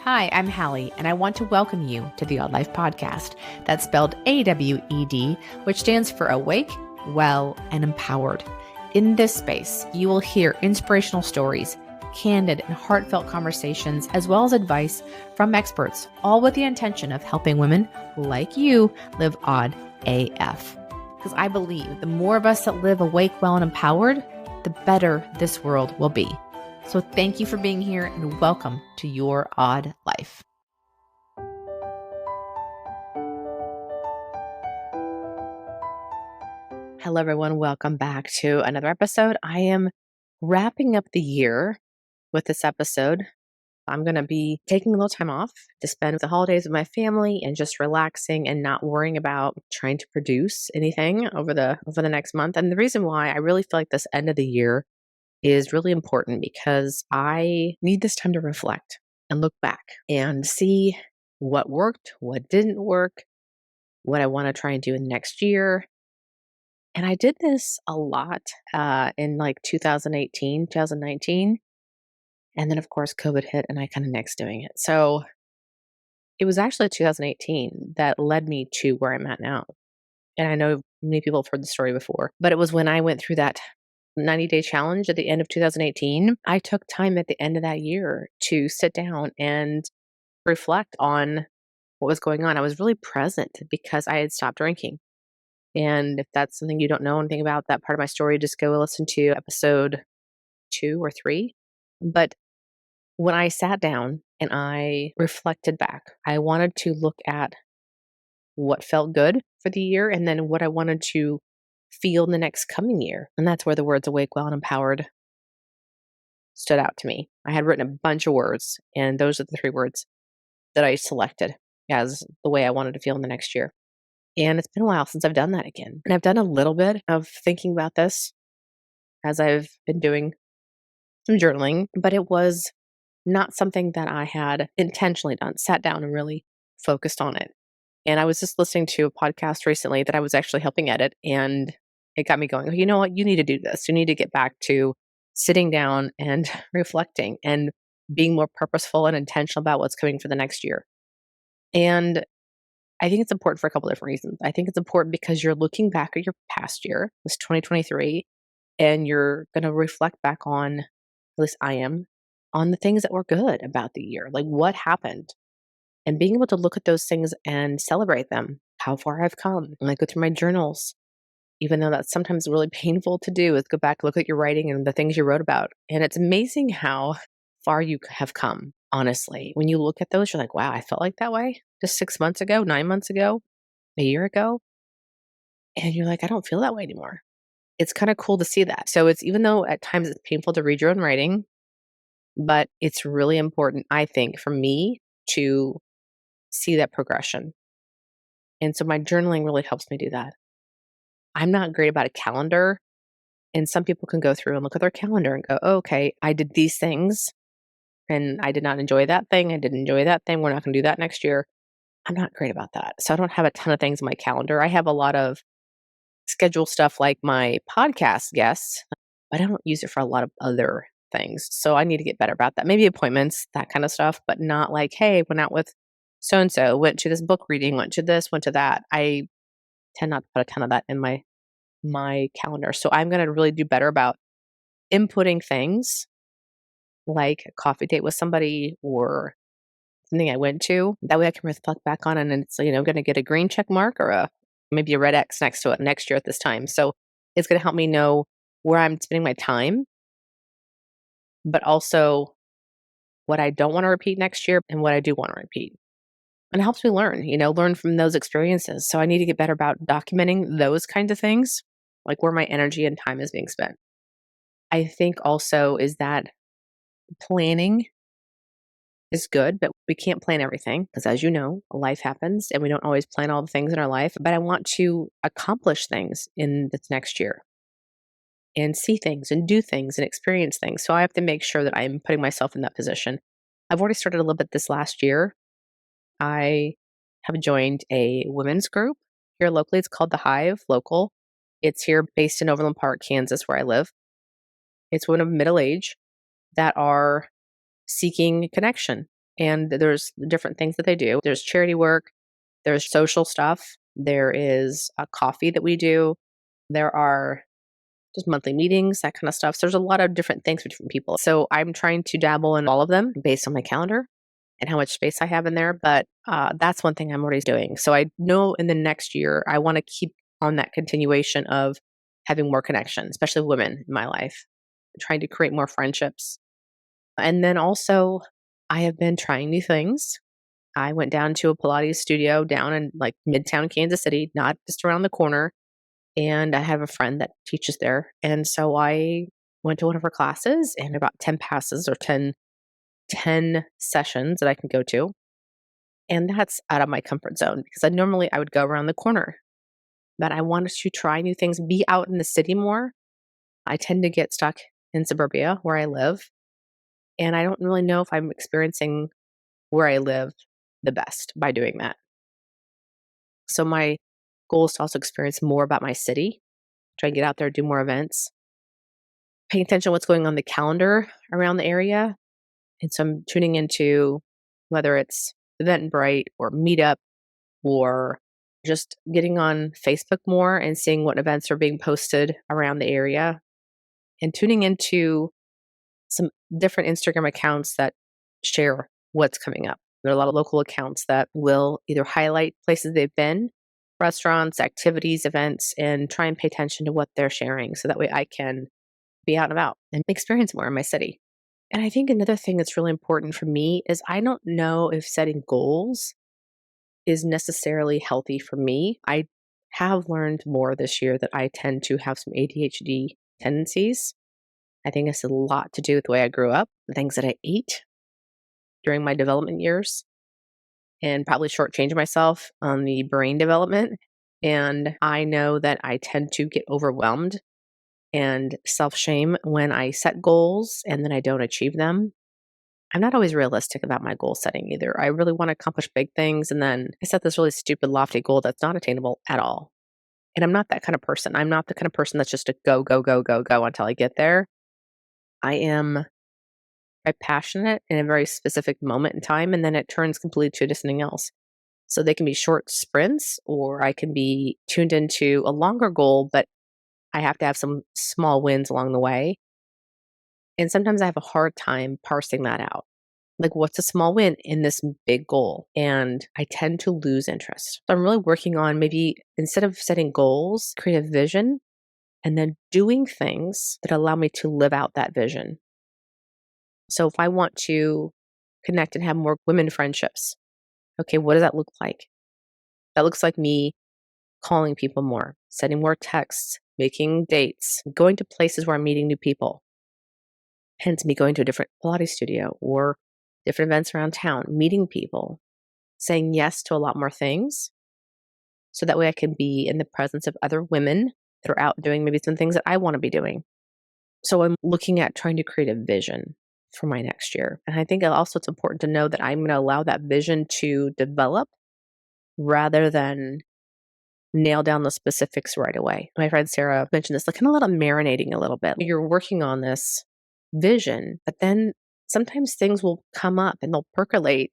Hi, I'm Hallie, and I want to welcome you to the Odd Life Podcast. That's spelled AWED, which stands for Awake, Well, and Empowered. In this space, you will hear inspirational stories, candid and heartfelt conversations, as well as advice from experts, all with the intention of helping women like you live odd AF. Because I believe the more of us that live awake, well, and empowered, the better this world will be. So thank you for being here and welcome to your odd life. Hello, everyone. Welcome back to another episode. I am wrapping up the year with this episode. I'm going to be taking a little time off to spend the holidays with my family and just relaxing and not worrying about trying to produce anything over the next month. And the reason why I really feel like this end of the year is really important because I need this time to reflect and look back and see what worked, what didn't work, what I want to try and do in the next year. And I did this a lot in like 2018, 2019. And then, of course, COVID hit and I kind of nixed doing it. So it was actually 2018 that led me to where I'm at now. And I know many people have heard the story before, but it was when I went through that 90-day challenge at the end of 2018. I took time at the end of that year to sit down and reflect on what was going on. I was really present because I had stopped drinking. And if that's something you don't know anything about that part of my story, just go listen to episode 2 or 3. But when I sat down and I reflected back, I wanted to look at what felt good for the year and then what I wanted to feel in the next coming year. And that's where the words awake, well, and empowered stood out to me. I had written a bunch of words, and those are the 3 words that I selected as the way I wanted to feel in the next year. And it's been a while since I've done that again. And I've done a little bit of thinking about this as I've been doing some journaling, but it was not something that I had intentionally done, sat down and really focused on it. And I was just listening to a podcast recently that I was actually helping edit, and it got me going, you know what, you need to do this. You need to get back to sitting down and reflecting and being more purposeful and intentional about what's coming for the next year. And I think it's important for a couple different reasons. I think it's important because you're looking back at your past year, this 2023, and you're going to reflect back on, at least I am, on the things that were good about the year, like what happened, and being able to look at those things and celebrate them, how far I've come. And I go through my journals, even though that's sometimes really painful to do, is go back, look at your writing and the things you wrote about. And it's amazing how far you have come, honestly. When you look at those, you're like, wow, I felt like that way just 6 months ago, 9 months ago, a year ago. And you're like, I don't feel that way anymore. It's kind of cool to see that. So it's, even though at times it's painful to read your own writing, but it's really important, I think, for me to see that progression. And so my journaling really helps me do that. I'm not great about a calendar. And some people can go through and look at their calendar and go, oh, okay, I did these things and I did not enjoy that thing. I didn't enjoy that thing. We're not going to do that next year. I'm not great about that. So I don't have a ton of things in my calendar. I have a lot of schedule stuff like my podcast guests, but I don't use it for a lot of other things. So I need to get better about that. Maybe appointments, that kind of stuff, but not like, hey, went out with so and so, went to this book reading, went to this, went to that. I tend not to put a ton of that in my calendar. So I'm going to really do better about inputting things like a coffee date with somebody or something I went to. That way I can reflect back on it, and it's, going to get a green check mark or maybe a red X next to it next year at this time. So it's going to help me know where I'm spending my time, but also what I don't want to repeat next year and what I do want to repeat. And it helps me learn from those experiences. So I need to get better about documenting those kinds of things, like where my energy and time is being spent. I think also is that planning is good, but we can't plan everything because, as you know, life happens and we don't always plan all the things in our life. But I want to accomplish things in this next year and see things and do things and experience things. So I have to make sure that I'm putting myself in that position. I've already started a little bit this last year. I have joined a women's group here locally. It's called The Hive Local. It's here based in Overland Park, Kansas, where I live. It's women of middle age that are seeking connection And there's different things that they do. There's charity work, there's social stuff, there is a coffee that we do, there are just monthly meetings, that kind of stuff. So there's a lot of different things for different people. So I'm trying to dabble in all of them based on my calendar and how much space I have in there. But that's one thing I'm already doing. So I know in the next year, I want to keep on that continuation of having more connection, especially women in my life, trying to create more friendships. And then also, I have been trying new things. I went down to a Pilates studio down in like Midtown Kansas City, not just around the corner. And I have a friend that teaches there. And so I went to one of her classes and about 10 passes or ten sessions that I can go to. And that's out of my comfort zone because I would go around the corner. But I wanted to try new things, be out in the city more. I tend to get stuck in suburbia where I live. And I don't really know if I'm experiencing where I live the best by doing that. So my goal is to also experience more about my city, try and get out there, do more events, paying attention to what's going on the calendar around the area. And so I'm tuning into whether it's Eventbrite or Meetup or just getting on Facebook more and seeing what events are being posted around the area and tuning into some different Instagram accounts that share what's coming up. There are a lot of local accounts that will either highlight places they've been, restaurants, activities, events, and try and pay attention to what they're sharing so that way I can be out and about and experience more in my city. And I think another thing that's really important for me is I don't know if setting goals is necessarily healthy for me. I have learned more this year that I tend to have some ADHD tendencies. I think it's a lot to do with the way I grew up, the things that I ate during my development years, and probably shortchanged myself on the brain development. And I know that I tend to get overwhelmed and self shame when I set goals and then I don't achieve them. I'm not always realistic about my goal setting either. I really want to accomplish big things. And then I set this really stupid, lofty goal that's not attainable at all. And I'm not that kind of person. I'm not the kind of person that's just a go, go, go, go, go until I get there. I am very passionate in a very specific moment in time, and then it turns completely to something else. So they can be short sprints, or I can be tuned into a longer goal, but I have to have some small wins along the way. And sometimes I have a hard time parsing that out. Like, what's a small win in this big goal? And I tend to lose interest. So I'm really working on maybe instead of setting goals, create a vision and then doing things that allow me to live out that vision. So if I want to connect and have more women friendships, okay, what does that look like? That looks like me calling people more, sending more texts, making dates, going to places where I'm meeting new people. Hence me going to a different Pilates studio or different events around town, meeting people, saying yes to a lot more things. So that way I can be in the presence of other women that are out doing maybe some things that I want to be doing. So I'm looking at trying to create a vision for my next year. And I think also it's important to know that I'm going to allow that vision to develop rather than nail down the specifics right away. My friend Sarah mentioned this, like kind of let it marinating a little bit. You're working on this vision, but then sometimes things will come up and they'll percolate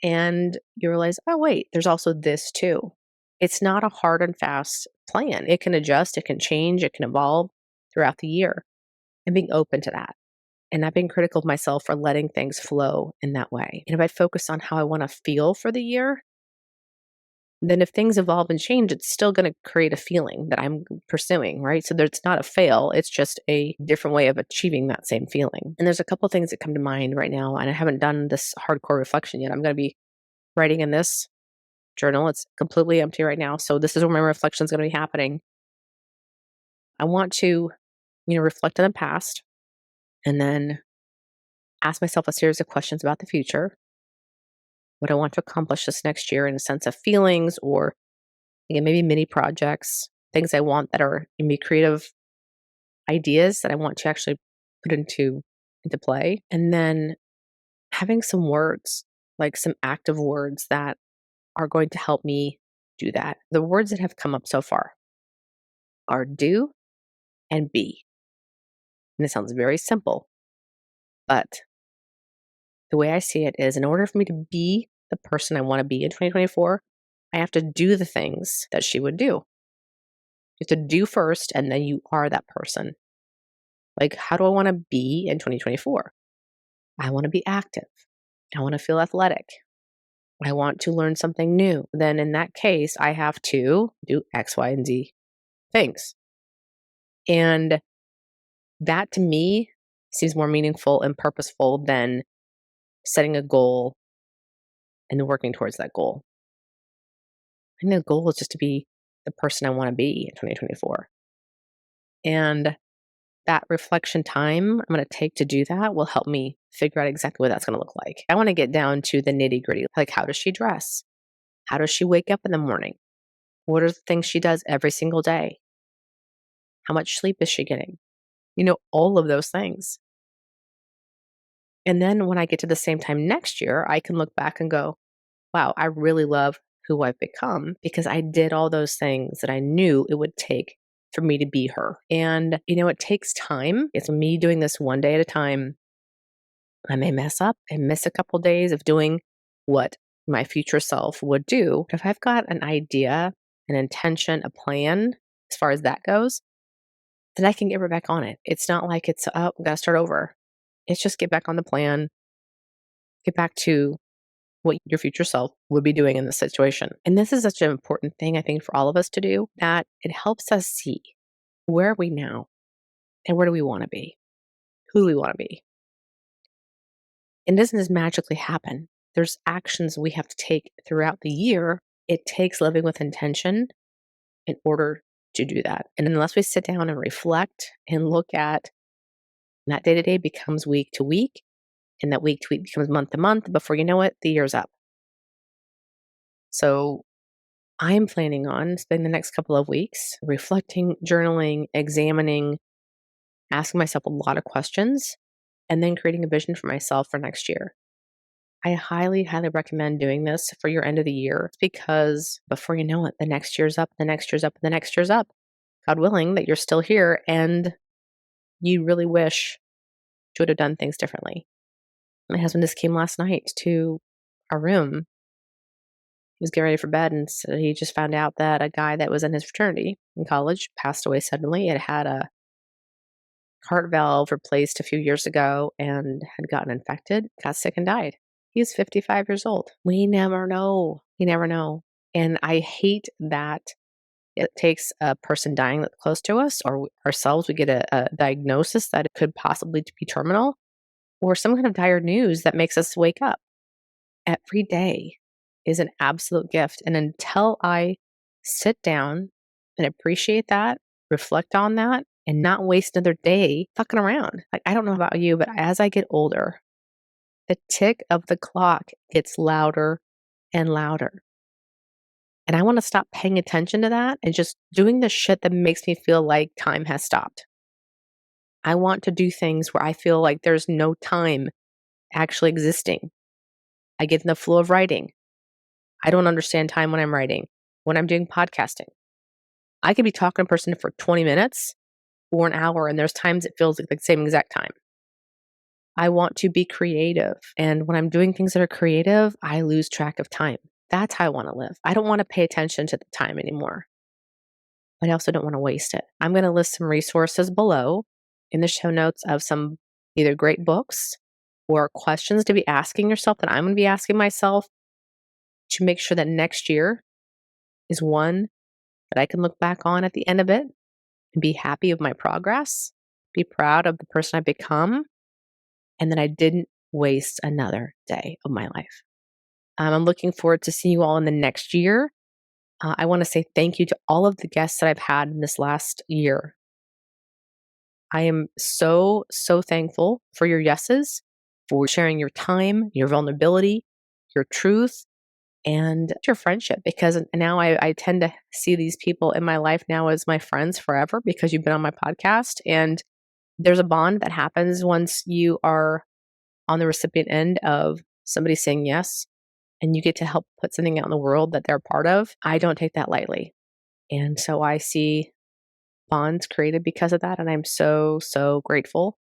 and you realize, oh, wait, there's also this too. It's not a hard and fast plan. It can adjust, it can change, it can evolve throughout the year and being open to that. And not being critical of myself for letting things flow in that way. And if I focus on how I want to feel for the year, then if things evolve and change, it's still going to create a feeling that I'm pursuing, right? So it's not a fail, it's just a different way of achieving that same feeling. And there's a couple things that come to mind right now, and I haven't done this hardcore reflection yet. I'm going to be writing in this journal. It's completely empty right now. So this is where my reflection is going to be happening. I want to, reflect on the past and then ask myself a series of questions about the future. What I want to accomplish this next year in a sense of feelings or maybe mini projects, things I want that are maybe creative ideas that I want to actually put into play. And then having some words, like some active words that are going to help me do that. The words that have come up so far are do and be. And it sounds very simple, but The way I see it is in order for me to be the person I want to be in 2024, I have to do the things that she would do. You have to do first, and then you are that person. Like, how do I want to be in 2024? I want to be active. I want to feel athletic. I want to learn something new. Then in that case, I have to do X, Y, and Z things. And that to me seems more meaningful and purposeful than setting a goal and working towards that goal. I think the goal is just to be the person I want to be in 2024. And that reflection time I'm going to take to do that will help me figure out exactly what that's going to look like. I want to get down to the nitty gritty. Like, how does she dress? How does she wake up in the morning? What are the things she does every single day? How much sleep is she getting? All of those things. And then when I get to the same time next year, I can look back and go, wow, I really love who I've become because I did all those things that I knew it would take for me to be her. And, it takes time. It's me doing this one day at a time. I may mess up and miss a couple days of doing what my future self would do. But if I've got an idea, an intention, a plan, as far as that goes, then I can get right back on it. It's not like it's, oh, I've got to start over. It's just get back on the plan, get back to what your future self would be doing in this situation. And this is such an important thing, I think, for all of us to do, that it helps us see where are we now and where do we want to be? Who do we want to be? And it doesn't just magically happen. There's actions we have to take throughout the year. It takes living with intention in order to do that. And unless we sit down and reflect and look at that day to day becomes week to week, and that week to week becomes month to month, before you know it, the year's up. So I'm planning on spending the next couple of weeks reflecting, journaling, examining, asking myself a lot of questions, and then creating a vision for myself for next year. I highly, highly recommend doing this for your end of the year because before you know it, the next year's up, the next year's up, the next year's up. God willing that you're still here and you really wish you would have done things differently. My husband just came last night to our room. He was getting ready for bed, and so he just found out that a guy that was in his fraternity in college passed away suddenly. It had a heart valve replaced a few years ago and had gotten infected, got sick, and died. He's 55 years old. We never know. You never know. And I hate that it takes a person dying that's close to us or ourselves. We get a diagnosis that it could possibly be terminal or some kind of dire news that makes us wake up. Every day is an absolute gift. And until I sit down and appreciate that, reflect on that, and not waste another day fucking around. Like, I don't know about you, but as I get older, the tick of the clock gets louder and louder. And I want to stop paying attention to that and just doing the shit that makes me feel like time has stopped. I want to do things where I feel like there's no time actually existing. I get in the flow of writing. I don't understand time when I'm writing, when I'm doing podcasting. I could be talking to a person for 20 minutes or an hour, and there's times it feels like the same exact time. I want to be creative. And when I'm doing things that are creative, I lose track of time. That's how I want to live. I don't want to pay attention to the time anymore. But I also don't want to waste it. I'm going to list some resources below in the show notes of some either great books or questions to be asking yourself that I'm going to be asking myself to make sure that next year is one that I can look back on at the end of it and be happy with my progress, be proud of the person I've become, and that I didn't waste another day of my life. I'm looking forward to seeing you all in the next year. I want to say thank you to all of the guests that I've had in this last year. I am so, so thankful for your yeses, for sharing your time, your vulnerability, your truth, and your friendship, because now I tend to see these people in my life now as my friends forever because you've been on my podcast. And there's a bond that happens once you are on the recipient end of somebody saying yes and you get to help put something out in the world that they're a part of. I don't take that lightly. And so I see bonds created because of that. And I'm so, so grateful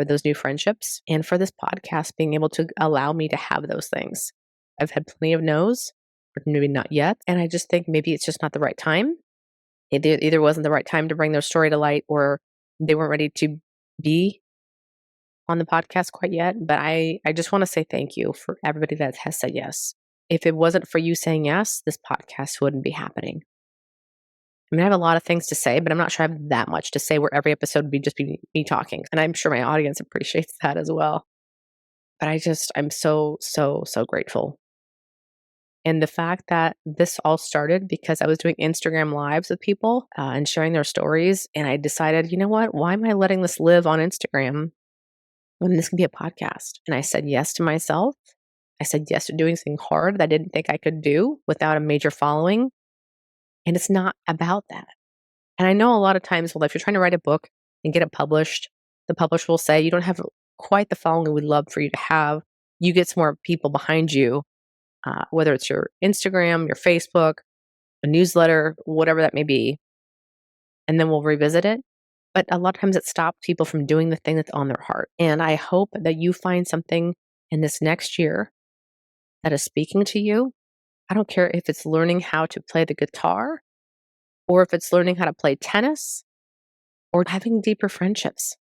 for those new friendships and for this podcast being able to allow me to have those things. I've had plenty of no's, but maybe not yet. And I just think maybe it's just not the right time. It either wasn't the right time to bring their story to light or they weren't ready to be on the podcast quite yet. But I just want to say thank you for everybody that has said yes. If it wasn't for you saying yes, this podcast wouldn't be happening. I mean, I have a lot of things to say, but I'm not sure I have that much to say where every episode would be just be me talking. And I'm sure my audience appreciates that as well. But I'm so, so, so grateful. And the fact that this all started because I was doing Instagram lives with people and sharing their stories. And I decided, you know what? Why am I letting this live on Instagram when this can be a podcast? And I said yes to myself. I said yes to doing something hard that I didn't think I could do without a major following. And it's not about that. And I know a lot of times, well, if you're trying to write a book and get it published, the publisher will say, you don't have quite the following we'd love for you to have. You get some more people behind you, whether it's your Instagram, your Facebook, a newsletter, whatever that may be. And then we'll revisit it. But a lot of times it stops people from doing the thing that's on their heart. And I hope that you find something in this next year that is speaking to you. I don't care if it's learning how to play the guitar or if it's learning how to play tennis or having deeper friendships.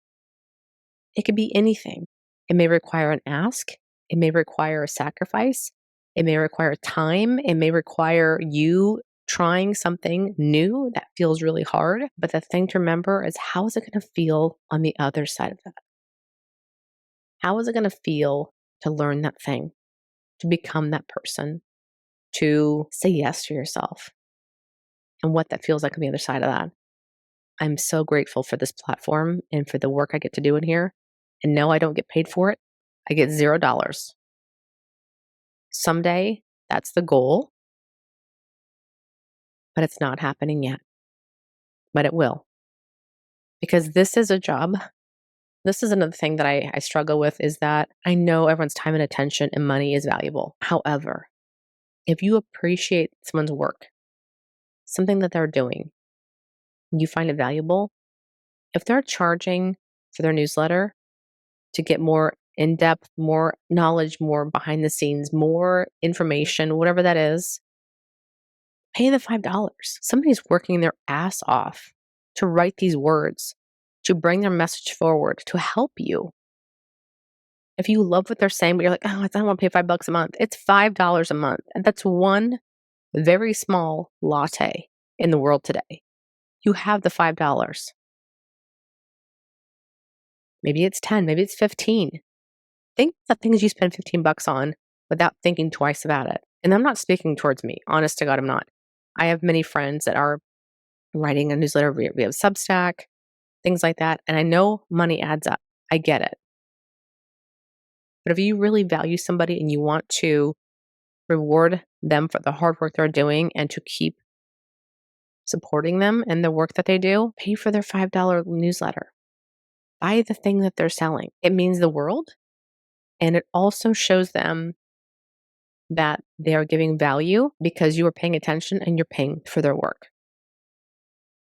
It could be anything. It may require an ask. It may require a sacrifice. It may require time. It may require you trying something new that feels really hard. But the thing to remember is, how is it going to feel on the other side of that? How is it going to feel to learn that thing, to become that person, to say yes to yourself, and what that feels like on the other side of that? I'm so grateful for this platform and for the work I get to do in here. And no, I don't get paid for it. I get $0. Someday, that's the goal, but it's not happening yet. But it will. Because this is a job. This is another thing that I struggle with, is that I know everyone's time and attention and money is valuable. However, if you appreciate someone's work, something that they're doing, you find it valuable, if they're charging for their newsletter to get more in depth, more knowledge, more behind the scenes, more information, whatever that is, pay the $5. Somebody's working their ass off to write these words, to bring their message forward, to help you. If you love what they're saying, but you're like, oh, I don't want to pay $5 a month, it's $5 a month. And that's one very small latte in the world today. You have the $5. Maybe it's 10, maybe it's 15. Think of the things you spend $15 on without thinking twice about it. And I'm not speaking towards me. Honest to God, I'm not. I have many friends that are writing a newsletter via Substack, things like that. And I know money adds up. I get it. But if you really value somebody and you want to reward them for the hard work they're doing and to keep supporting them and the work that they do, pay for their $5 newsletter. Buy the thing that they're selling. It means the world. And it also shows them that they are giving value because you are paying attention and you're paying for their work.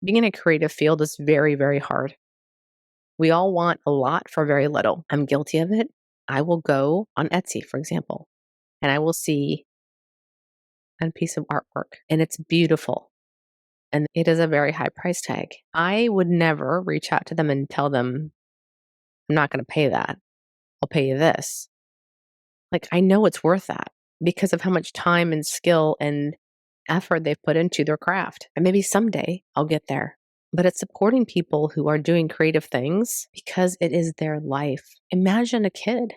Being in a creative field is very, very hard. We all want a lot for very little. I'm guilty of it. I will go on Etsy, for example, and I will see a piece of artwork and it's beautiful and it is a very high price tag. I would never reach out to them and tell them, I'm not going to pay that. I'll pay you this. Like, I know it's worth that because of how much time and skill and effort they've put into their craft. And maybe someday I'll get there. But it's supporting people who are doing creative things because it is their life. Imagine a kid.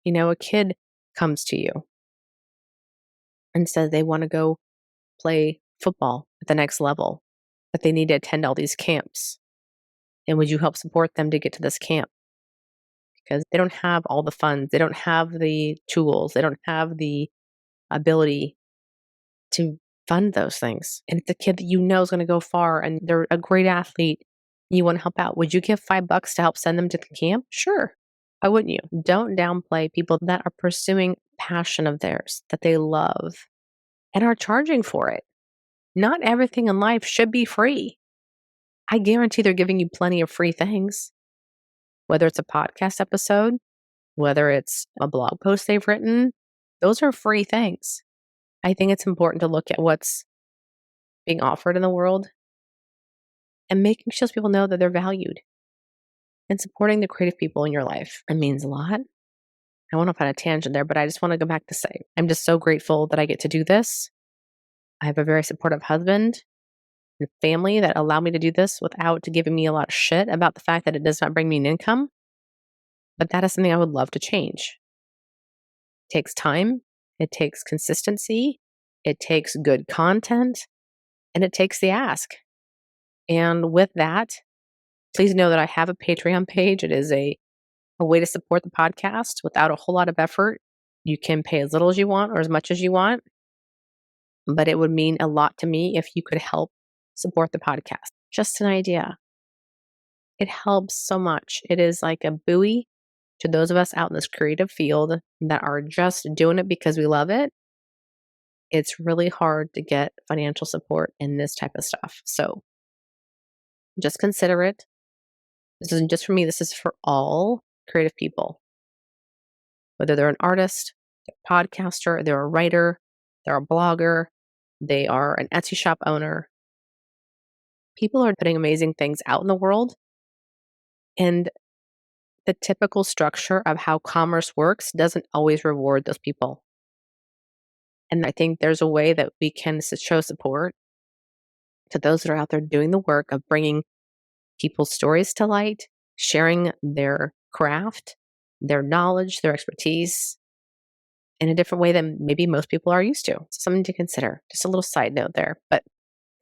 A kid comes to you and says they want to go play football at the next level, but they need to attend all these camps. And would you help support them to get to this camp? Because they don't have all the funds, they don't have the tools, they don't have the ability to fund those things. And it's a kid that you know is going to go far and they're a great athlete. You want to help out. Would you give $5 to help send them to the camp? Sure. Why wouldn't you? Don't downplay people that are pursuing passion of theirs that they love and are charging for it. Not everything in life should be free. I guarantee they're giving you plenty of free things. whether it's a podcast episode, whether it's a blog post they've written, those are free things. I think it's important to look at what's being offered in the world and making sure people know that they're valued and supporting the creative people in your life. It means a lot. I went off on a tangent there, but I just want to go back to say, I'm just so grateful that I get to do this. I have a very supportive husband and family that allow me to do this without giving me a lot of shit about the fact that it does not bring me an income. But that is something I would love to change. It takes time. It takes consistency. It takes good content. And it takes the ask. And with that, please know that I have a Patreon page. It is a way to support the podcast without a whole lot of effort. You can pay as little as you want or as much as you want. But it would mean a lot to me if you could help support the podcast. Just an idea. It helps so much. It is like a buoy to those of us out in this creative field that are just doing it because we love it. It's really hard to get financial support in this type of stuff. So just consider it. This isn't just for me. This is for all creative people. Whether they're an artist, they're a podcaster, they're a writer, they're a blogger, they are an Etsy shop owner. People are putting amazing things out in the world. And the typical structure of how commerce works doesn't always reward those people. And I think there's a way that we can show support to those that are out there doing the work of bringing people's stories to light, sharing their craft, their knowledge, their expertise in a different way than maybe most people are used to. So something to consider. Just a little side note there. But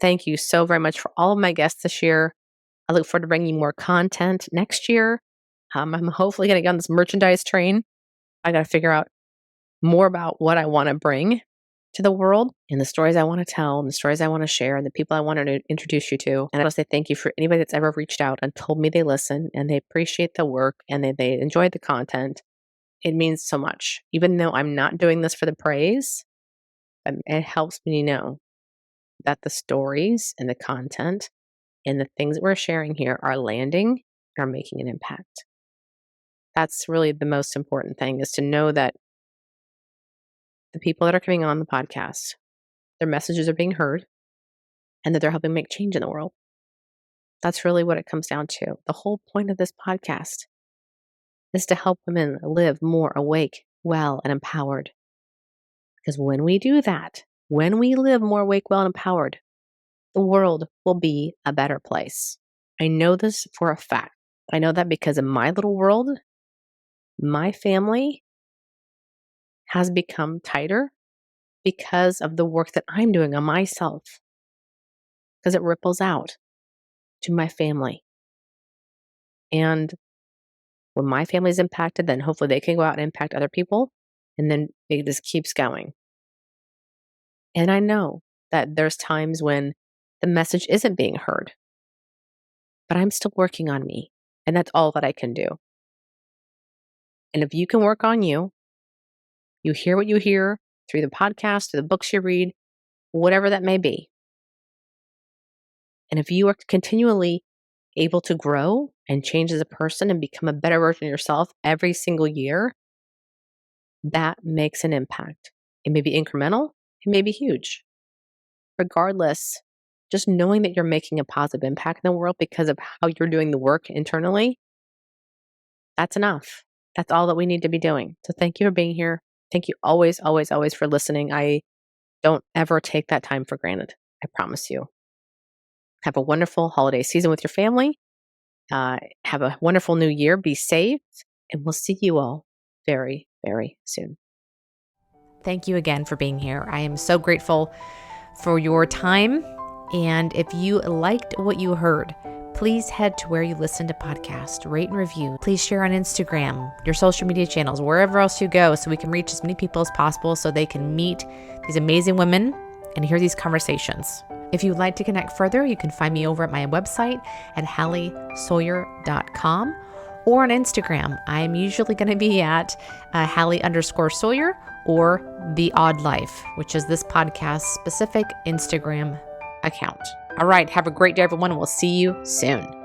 thank you so very much for all of my guests this year. I look forward to bringing you more content next year. I'm hopefully going to get on this merchandise train. I got to figure out more about what I want to bring to the world and the stories I want to tell and the stories I want to share and the people I want to introduce you to. And I want to say thank you for anybody that's ever reached out and told me they listen and they appreciate the work and they enjoyed the content. It means so much. Even though I'm not doing this for the praise, it helps me know that the stories and the content and the things that we're sharing here are landing, are making an impact. That's really the most important thing, is to know that the people that are coming on the podcast, their messages are being heard and that they're helping make change in the world. That's really what it comes down to. The whole point of this podcast is to help women live more awake, well, and empowered. Because when we do that, when we live more awake, well, and empowered, the world will be a better place. I know this for a fact. I know that because in my little world, my family has become tighter because of the work that I'm doing on myself. Because it ripples out to my family. And when my family is impacted, then hopefully they can go out and impact other people. And then it just keeps going. And I know that there's times when the message isn't being heard. But I'm still working on me. And that's all that I can do. And if you can work on you, you hear what you hear through the podcast, through the books you read, whatever that may be. And if you are continually able to grow and change as a person and become a better version of yourself every single year, that makes an impact. It may be incremental, it may be huge. Regardless, just knowing that you're making a positive impact in the world because of how you're doing the work internally, that's enough. That's all that we need to be doing. So thank you for being here. Thank you always, always, always for listening. I don't ever take that time for granted. I promise you. Have a wonderful holiday season with your family. Have a wonderful new year. Be safe. And we'll see you all very, very soon. Thank you again for being here. I am so grateful for your time. And if you liked what you heard, please head to where you listen to podcasts, rate and review. Please share on Instagram, your social media channels, wherever else you go, so we can reach as many people as possible so they can meet these amazing women and hear these conversations. If you'd like to connect further, you can find me over at my website at HallieSawyer.com or on Instagram. I'm usually going to be at Hallie_Sawyer or The Odd Life, which is this podcast specific Instagram account. All right. Have a great day, everyone. We'll see you soon.